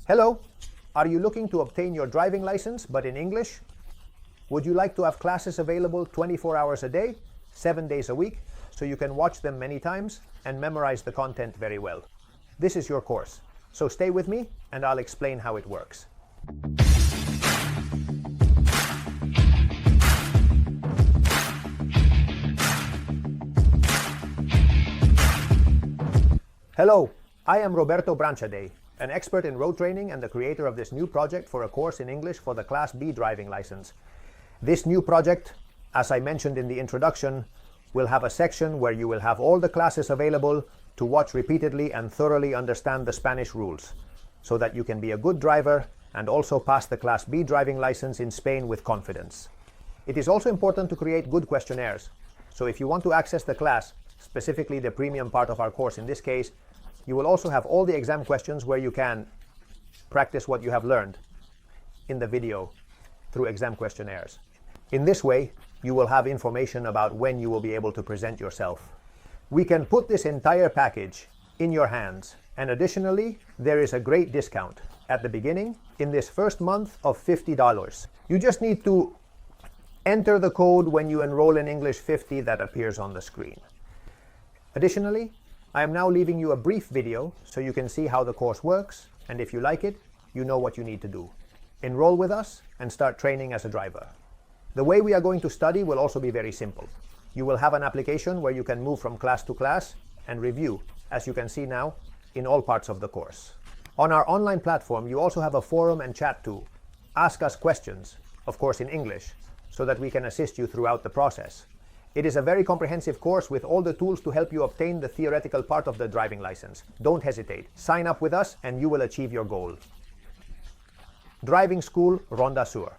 Hello, are you looking to obtain your driving license but in English? Would you like to have classes available 24 hours a day, 7 days a week, so you can watch them many times and memorize the content very well? This is your course, so stay with me and I'll explain how it works. Hello, I am Roberto Branchadei, an expert in road training and the creator of this new project for a course in English for the Class B driving license. This new project, as I mentioned in the introduction, will have a section where you will have all the classes available to watch repeatedly and thoroughly understand the Spanish rules, so that you can be a good driver and also pass the Class B driving license in Spain with confidence. It is also important to create good questionnaires, so if you want to access the class, specifically the premium part of our course in this case, you will also have all the exam questions where you can practice what you have learned in the video through exam questionnaires. In this way, you will have information about when you will be able to present yourself. We can put this entire package in your hands, and additionally, there is a great discount at the beginning in this first month of $50. You just need to enter the code when you enroll in English 50 that appears on the screen. Additionally, I am now leaving you a brief video so you can see how the course works, and if you like it, you know what you need to do. Enroll with us and start training as a driver. The way we are going to study will also be very simple. You will have an application where you can move from class to class and review, as you can see now, in all parts of the course. On our online platform, you also have a forum and chat tool. Ask us questions, of course in English, so that we can assist you throughout the process. It is a very comprehensive course with all the tools to help you obtain the theoretical part of the driving license. Don't hesitate. Sign up with us and you will achieve your goal. Driving School Ronda Sur.